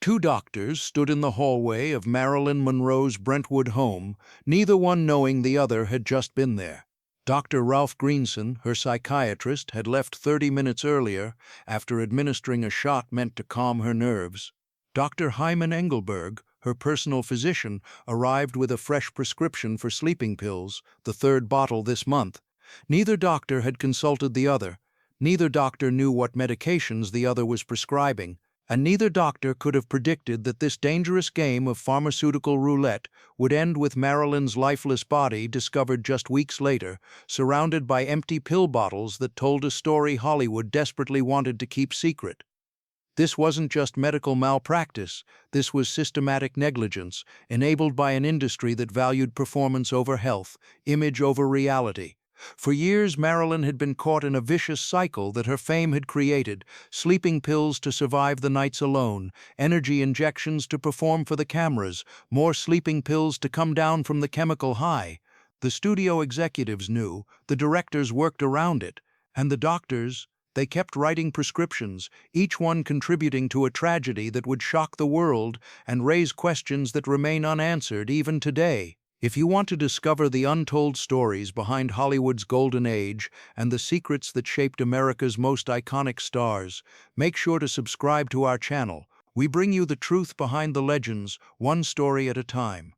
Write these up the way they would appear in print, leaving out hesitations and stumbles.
Two doctors stood in the hallway of Marilyn Monroe's Brentwood home, neither one knowing the other had just been there. Dr. Ralph Greenson, her psychiatrist, had left 30 minutes earlier after administering a shot meant to calm her nerves. Dr. Hyman Engelberg, her personal physician, arrived with a fresh prescription for sleeping pills, the third bottle this month. Neither doctor had consulted the other. Neither doctor knew what medications the other was prescribing. And neither doctor could have predicted that this dangerous game of pharmaceutical roulette would end with Marilyn's lifeless body discovered just weeks later, surrounded by empty pill bottles that told a story Hollywood desperately wanted to keep secret. This wasn't just medical malpractice, this was systematic negligence, enabled by an industry that valued performance over health, image over reality. For years, Marilyn had been caught in a vicious cycle that her fame had created: sleeping pills to survive the nights alone, energy injections to perform for the cameras, more sleeping pills to come down from the chemical high. The studio executives knew, the directors worked around it, and the doctors, they kept writing prescriptions, each one contributing to a tragedy that would shock the world and raise questions that remain unanswered even today. If you want to discover the untold stories behind Hollywood's golden age and the secrets that shaped America's most iconic stars, make sure to subscribe to our channel. We bring you the truth behind the legends, one story at a time.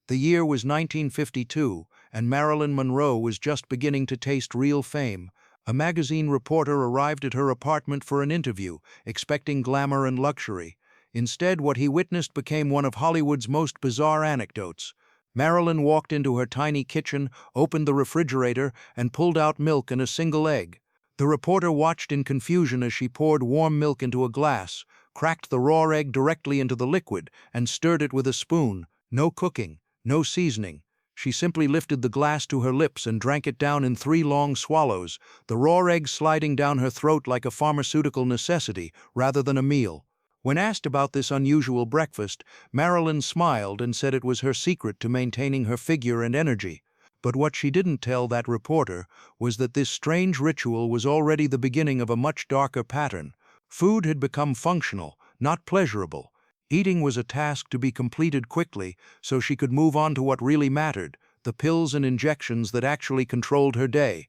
The year was 1952, and Marilyn Monroe was just beginning to taste real fame. A magazine reporter arrived at her apartment for an interview, expecting glamour and luxury. Instead, what he witnessed became one of Hollywood's most bizarre anecdotes. Marilyn walked into her tiny kitchen, opened the refrigerator, and pulled out milk and a single egg. The reporter watched in confusion as she poured warm milk into a glass, cracked the raw egg directly into the liquid, and stirred it with a spoon. No cooking, no seasoning. She simply lifted the glass to her lips and drank it down in 3 long swallows, the raw egg sliding down her throat like a pharmaceutical necessity rather than a meal. When asked about this unusual breakfast, Marilyn smiled and said it was her secret to maintaining her figure and energy. But what she didn't tell that reporter was that this strange ritual was already the beginning of a much darker pattern. Food had become functional, not pleasurable. Eating was a task to be completed quickly so she could move on to what really mattered, the pills and injections that actually controlled her day.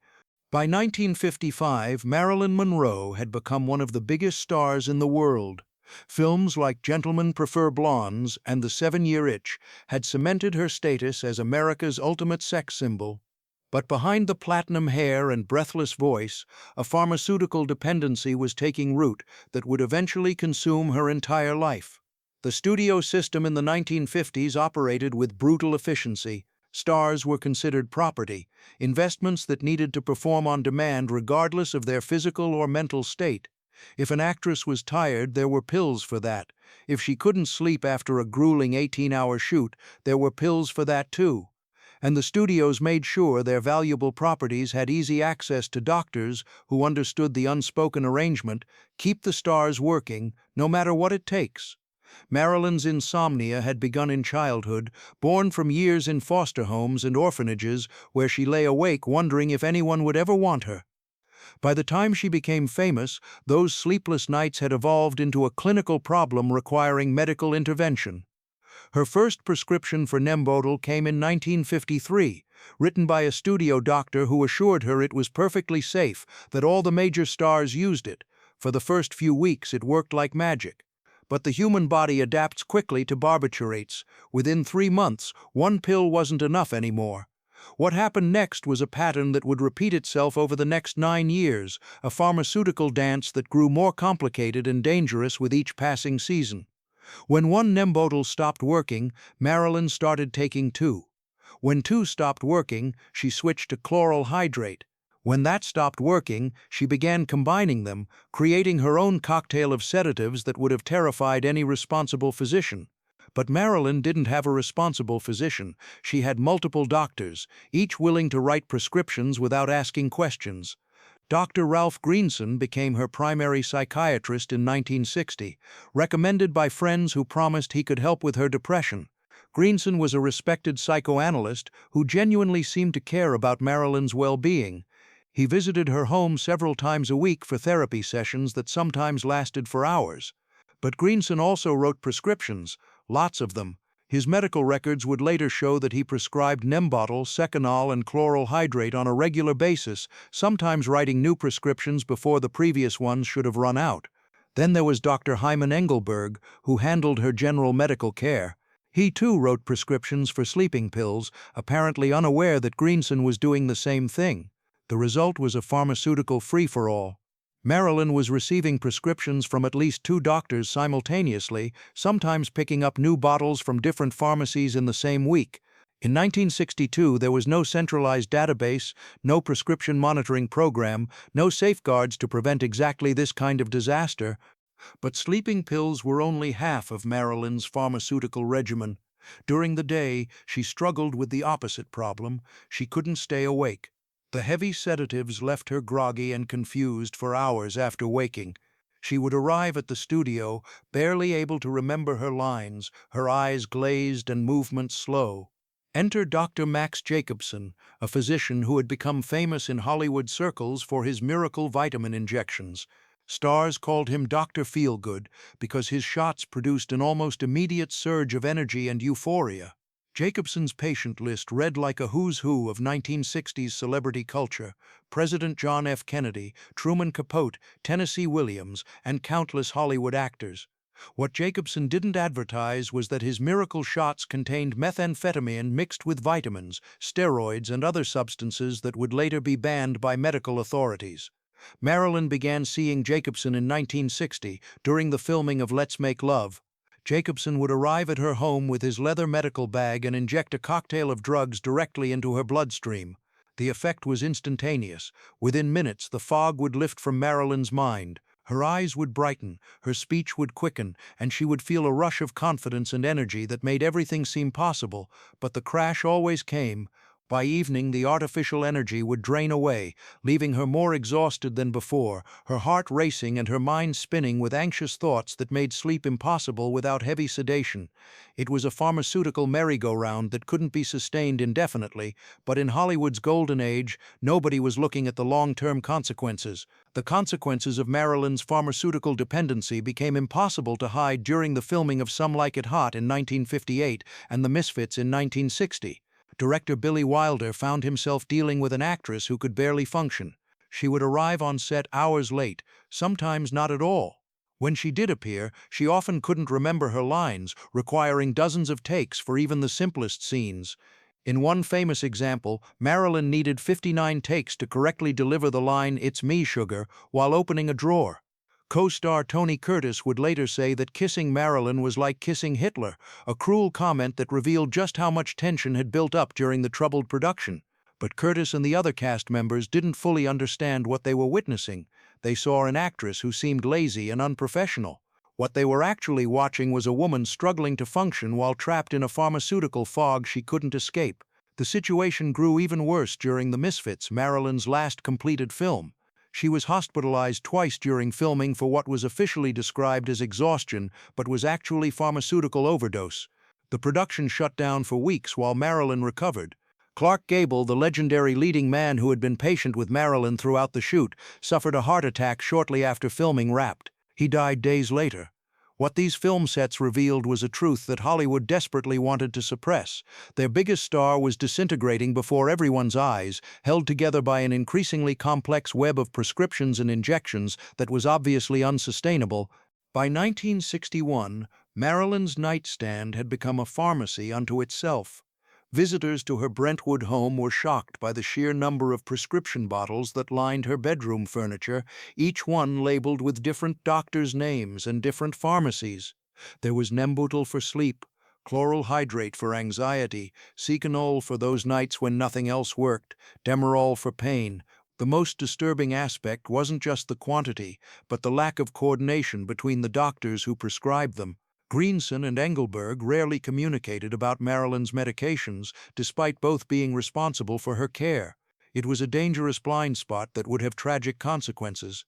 By 1955, Marilyn Monroe had become one of the biggest stars in the world. Films like Gentlemen Prefer Blondes and The 7-Year Itch had cemented her status as America's ultimate sex symbol. But behind the platinum hair and breathless voice, a pharmaceutical dependency was taking root that would eventually consume her entire life. The studio system in the 1950s operated with brutal efficiency. Stars were considered property, investments that needed to perform on demand regardless of their physical or mental state. If an actress was tired, there were pills for that. If she couldn't sleep after a grueling 18-hour shoot, there were pills for that too. And the studios made sure their valuable properties had easy access to doctors who understood the unspoken arrangement: keep the stars working, no matter what it takes. Marilyn's insomnia had begun in childhood, born from years in foster homes and orphanages where she lay awake wondering if anyone would ever want her. By the time she became famous, those sleepless nights had evolved into a clinical problem requiring medical intervention. Her first prescription for Nembutal came in 1953, written by a studio doctor who assured her it was perfectly safe, that all the major stars used it. For the first few weeks, it worked like magic. But the human body adapts quickly to barbiturates. Within 3 months, one pill wasn't enough anymore. What happened next was a pattern that would repeat itself over the next 9 years, a pharmaceutical dance that grew more complicated and dangerous with each passing season. When one Nembutal stopped working, Marilyn started taking 2. When 2 stopped working, she switched to chloral hydrate. When that stopped working, she began combining them, creating her own cocktail of sedatives that would have terrified any responsible physician. But Marilyn didn't have a responsible physician. She had multiple doctors, each willing to write prescriptions without asking questions. Dr. Ralph Greenson became her primary psychiatrist in 1960, recommended by friends who promised he could help with her depression. Greenson was a respected psychoanalyst who genuinely seemed to care about Marilyn's well-being. He visited her home several times a week for therapy sessions that sometimes lasted for hours. But Greenson also wrote prescriptions, lots of them. His medical records would later show that he prescribed Nembutal, Seconal, and Chloral Hydrate on a regular basis, sometimes writing new prescriptions before the previous ones should have run out. Then there was Dr. Hyman Engelberg, who handled her general medical care. He too wrote prescriptions for sleeping pills, apparently unaware that Greenson was doing the same thing. The result was a pharmaceutical free-for-all. Marilyn was receiving prescriptions from at least 2 doctors simultaneously, sometimes picking up new bottles from different pharmacies in the same week. In 1962, there was no centralized database, no prescription monitoring program, no safeguards to prevent exactly this kind of disaster. But sleeping pills were only half of Marilyn's pharmaceutical regimen. During the day, she struggled with the opposite problem. She couldn't stay awake. The heavy sedatives left her groggy and confused for hours after waking. She would arrive at the studio, barely able to remember her lines, her eyes glazed and movements slow. Enter Dr. Max Jacobson, a physician who had become famous in Hollywood circles for his miracle vitamin injections. Stars called him Dr. Feelgood because his shots produced an almost immediate surge of energy and euphoria. Jacobson's patient list read like a who's who of 1960s celebrity culture: President John F. Kennedy, Truman Capote, Tennessee Williams, and countless Hollywood actors. What Jacobson didn't advertise was that his miracle shots contained methamphetamine mixed with vitamins, steroids, and other substances that would later be banned by medical authorities. Marilyn began seeing Jacobson in 1960 during the filming of Let's Make Love. Jacobson would arrive at her home with his leather medical bag and inject a cocktail of drugs directly into her bloodstream. The effect was instantaneous. Within minutes, the fog would lift from Marilyn's mind. Her eyes would brighten, her speech would quicken, and she would feel a rush of confidence and energy that made everything seem possible. But the crash always came. By evening, the artificial energy would drain away, leaving her more exhausted than before, her heart racing and her mind spinning with anxious thoughts that made sleep impossible without heavy sedation. It was a pharmaceutical merry-go-round that couldn't be sustained indefinitely, but in Hollywood's golden age, nobody was looking at the long-term consequences. The consequences of Marilyn's pharmaceutical dependency became impossible to hide during the filming of Some Like It Hot in 1958 and The Misfits in 1960. Director Billy Wilder found himself dealing with an actress who could barely function. She would arrive on set hours late, sometimes not at all. When she did appear, she often couldn't remember her lines, requiring dozens of takes for even the simplest scenes. In one famous example, Marilyn needed 59 takes to correctly deliver the line "It's me, sugar," while opening a drawer. Co-star Tony Curtis would later say that kissing Marilyn was like kissing Hitler, a cruel comment that revealed just how much tension had built up during the troubled production. But Curtis and the other cast members didn't fully understand what they were witnessing. They saw an actress who seemed lazy and unprofessional. What they were actually watching was a woman struggling to function while trapped in a pharmaceutical fog she couldn't escape. The situation grew even worse during The Misfits, Marilyn's last completed film. She was hospitalized twice during filming for what was officially described as exhaustion, but was actually pharmaceutical overdose. The production shut down for weeks while Marilyn recovered. Clark Gable, the legendary leading man who had been patient with Marilyn throughout the shoot, suffered a heart attack shortly after filming wrapped. He died days later. What these film sets revealed was a truth that Hollywood desperately wanted to suppress. Their biggest star was disintegrating before everyone's eyes, held together by an increasingly complex web of prescriptions and injections that was obviously unsustainable. By 1961, Marilyn's nightstand had become a pharmacy unto itself. Visitors to her Brentwood home were shocked by the sheer number of prescription bottles that lined her bedroom furniture, each one labeled with different doctors' names and different pharmacies. There was Nembutal for sleep, Chloral Hydrate for anxiety, Seconal for those nights when nothing else worked, Demerol for pain. The most disturbing aspect wasn't just the quantity, but the lack of coordination between the doctors who prescribed them. Greenson and Engelberg rarely communicated about Marilyn's medications, despite both being responsible for her care. It was a dangerous blind spot that would have tragic consequences.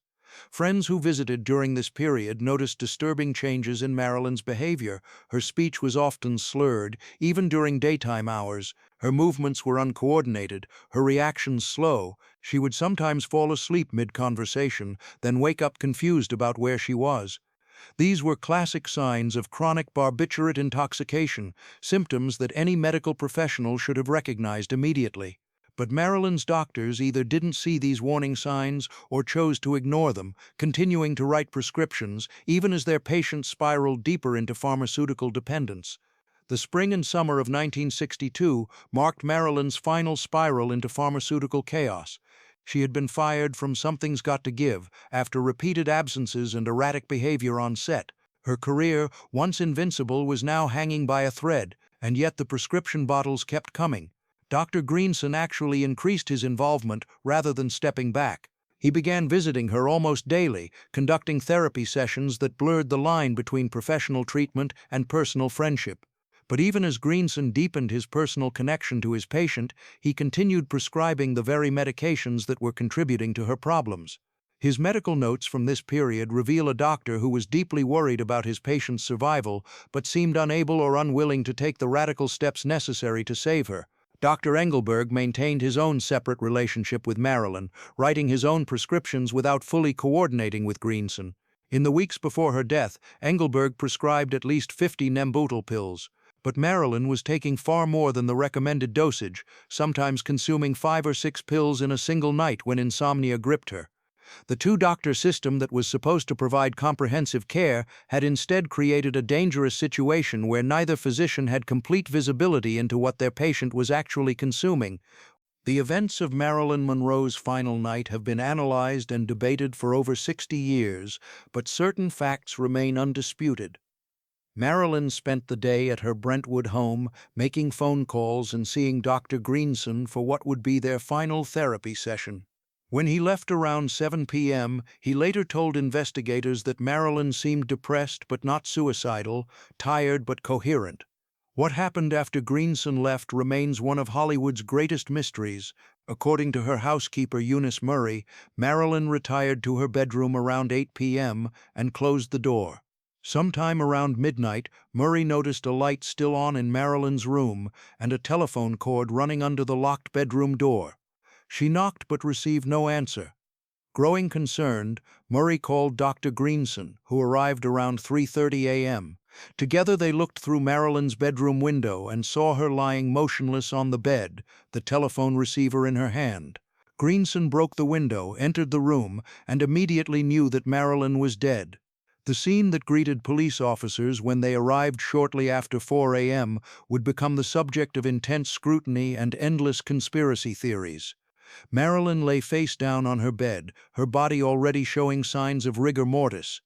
Friends who visited during this period noticed disturbing changes in Marilyn's behavior. Her speech was often slurred, even during daytime hours. Her movements were uncoordinated, her reactions slow. She would sometimes fall asleep mid-conversation, then wake up confused about where she was. These were classic signs of chronic barbiturate intoxication, symptoms that any medical professional should have recognized immediately. But Marilyn's doctors either didn't see these warning signs or chose to ignore them, continuing to write prescriptions even as their patients spiraled deeper into pharmaceutical dependence. The spring and summer of 1962 marked Marilyn's final spiral into pharmaceutical chaos. She had been fired from Something's Got to Give after repeated absences and erratic behavior on set. Her career, once invincible, was now hanging by a thread, and yet the prescription bottles kept coming. Dr. Greenson actually increased his involvement rather than stepping back. He began visiting her almost daily, conducting therapy sessions that blurred the line between professional treatment and personal friendship. But even as Greenson deepened his personal connection to his patient, he continued prescribing the very medications that were contributing to her problems. His medical notes from this period reveal a doctor who was deeply worried about his patient's survival, but seemed unable or unwilling to take the radical steps necessary to save her. Dr. Engelberg maintained his own separate relationship with Marilyn, writing his own prescriptions without fully coordinating with Greenson. In the weeks before her death, Engelberg prescribed at least 50 Nembutal pills. But Marilyn was taking far more than the recommended dosage, sometimes consuming 5 or 6 pills in a single night when insomnia gripped her. The two-doctor system that was supposed to provide comprehensive care had instead created a dangerous situation where neither physician had complete visibility into what their patient was actually consuming. The events of Marilyn Monroe's final night have been analyzed and debated for over 60 years, but certain facts remain undisputed. Marilyn spent the day at her Brentwood home, making phone calls and seeing Dr. Greenson for what would be their final therapy session. When he left around 7 p.m., he later told investigators that Marilyn seemed depressed but not suicidal, tired but coherent. What happened after Greenson left remains one of Hollywood's greatest mysteries. According to her housekeeper Eunice Murray, Marilyn retired to her bedroom around 8 p.m. and closed the door. Sometime around midnight, Murray noticed a light still on in Marilyn's room and a telephone cord running under the locked bedroom door. She knocked but received no answer. Growing concerned, Murray called Dr. Greenson, who arrived around 3:30 a.m. Together they looked through Marilyn's bedroom window and saw her lying motionless on the bed, the telephone receiver in her hand. Greenson broke the window, entered the room, and immediately knew that Marilyn was dead. The scene that greeted police officers when they arrived shortly after 4 a.m. would become the subject of intense scrutiny and endless conspiracy theories. Marilyn lay face down on her bed, her body already showing signs of rigor mortis.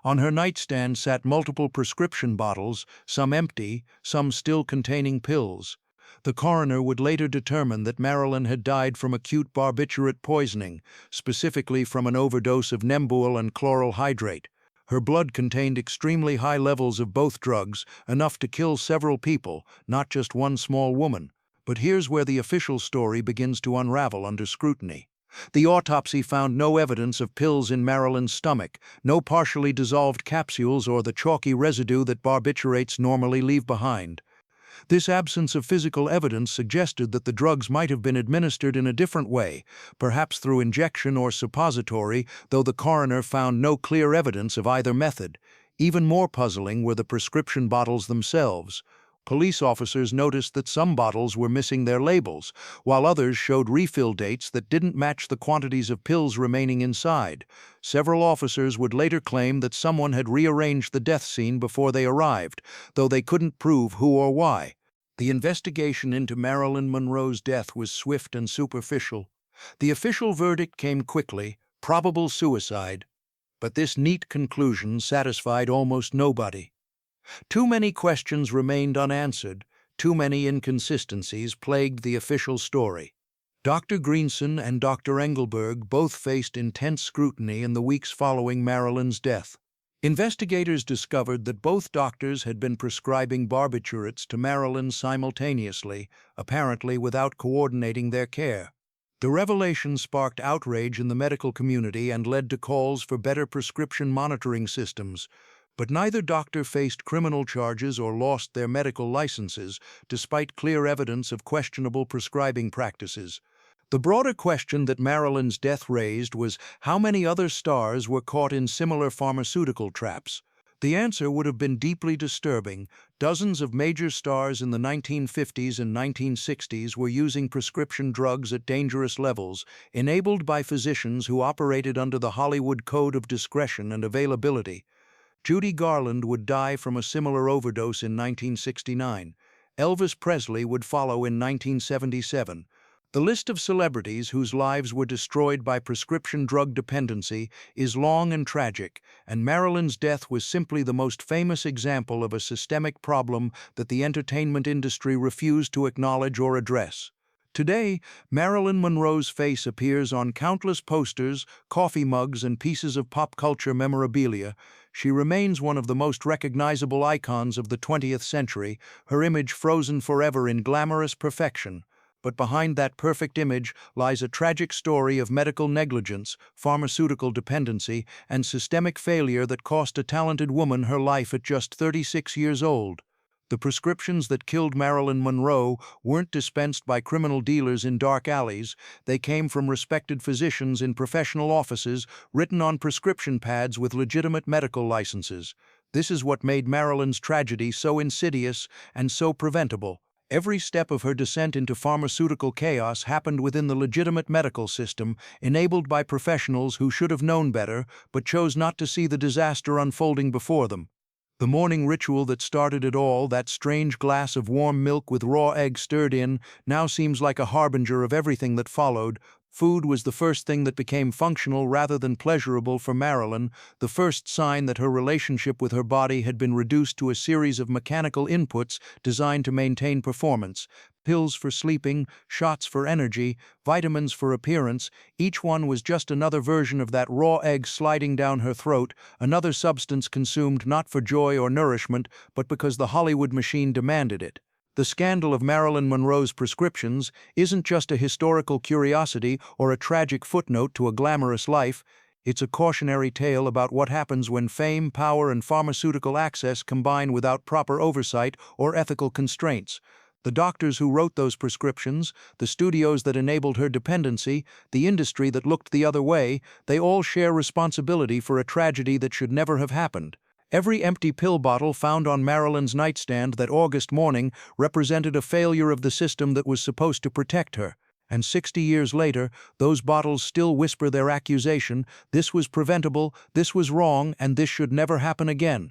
On her nightstand sat multiple prescription bottles, some empty, some still containing pills. The coroner would later determine that Marilyn had died from acute barbiturate poisoning, specifically from an overdose of Nembutal and Chloral Hydrate. Her blood contained extremely high levels of both drugs, enough to kill several people, not just one small woman. But here's where the official story begins to unravel under scrutiny. The autopsy found no evidence of pills in Marilyn's stomach, no partially dissolved capsules or the chalky residue that barbiturates normally leave behind. This absence of physical evidence suggested that the drugs might have been administered in a different way, perhaps through injection or suppository, though the coroner found no clear evidence of either method. Even more puzzling were the prescription bottles themselves. Police officers noticed that some bottles were missing their labels, while others showed refill dates that didn't match the quantities of pills remaining inside. Several officers would later claim that someone had rearranged the death scene before they arrived, though they couldn't prove who or why. The investigation into Marilyn Monroe's death was swift and superficial. The official verdict came quickly, probable suicide. But this neat conclusion satisfied almost nobody. Too many questions remained unanswered, too many inconsistencies plagued the official story. Dr. Greenson and Dr. Engelberg both faced intense scrutiny in the weeks following Marilyn's death. Investigators discovered that both doctors had been prescribing barbiturates to Marilyn simultaneously, apparently without coordinating their care. The revelation sparked outrage in the medical community and led to calls for better prescription monitoring systems. But neither doctor faced criminal charges or lost their medical licenses, despite clear evidence of questionable prescribing practices. The broader question that Marilyn's death raised was how many other stars were caught in similar pharmaceutical traps. The answer would have been deeply disturbing. Dozens of major stars in the 1950s and 1960s were using prescription drugs at dangerous levels, enabled by physicians who operated under the Hollywood Code of Discretion and Availability. Judy Garland would die from a similar overdose in 1969. Elvis Presley would follow in 1977. The list of celebrities whose lives were destroyed by prescription drug dependency is long and tragic, and Marilyn's death was simply the most famous example of a systemic problem that the entertainment industry refused to acknowledge or address. Today, Marilyn Monroe's face appears on countless posters, coffee mugs, and pieces of pop culture memorabilia. She remains one of the most recognizable icons of the 20th century, her image frozen forever in glamorous perfection. But behind that perfect image lies a tragic story of medical negligence, pharmaceutical dependency, and systemic failure that cost a talented woman her life at just 36 years old. The prescriptions that killed Marilyn Monroe weren't dispensed by criminal dealers in dark alleys. They came from respected physicians in professional offices, written on prescription pads with legitimate medical licenses. This is what made Marilyn's tragedy so insidious and so preventable. Every step of her descent into pharmaceutical chaos happened within the legitimate medical system, enabled by professionals who should have known better, but chose not to see the disaster unfolding before them. The morning ritual that started it all, that strange glass of warm milk with raw eggs stirred in, now seems like a harbinger of everything that followed. Food was the first thing that became functional rather than pleasurable for Marilyn, the first sign that her relationship with her body had been reduced to a series of mechanical inputs designed to maintain performance. Pills for sleeping, shots for energy, vitamins for appearance, each one was just another version of that raw egg sliding down her throat, another substance consumed not for joy or nourishment, but because the Hollywood machine demanded it. The scandal of Marilyn Monroe's prescriptions isn't just a historical curiosity or a tragic footnote to a glamorous life. It's a cautionary tale about what happens when fame, power, and pharmaceutical access combine without proper oversight or ethical constraints. The doctors who wrote those prescriptions, the studios that enabled her dependency, the industry that looked the other way, they all share responsibility for a tragedy that should never have happened. Every empty pill bottle found on Marilyn's nightstand that August morning represented a failure of the system that was supposed to protect her. And 60 years later, those bottles still whisper their accusation: this was preventable, this was wrong, and this should never happen again.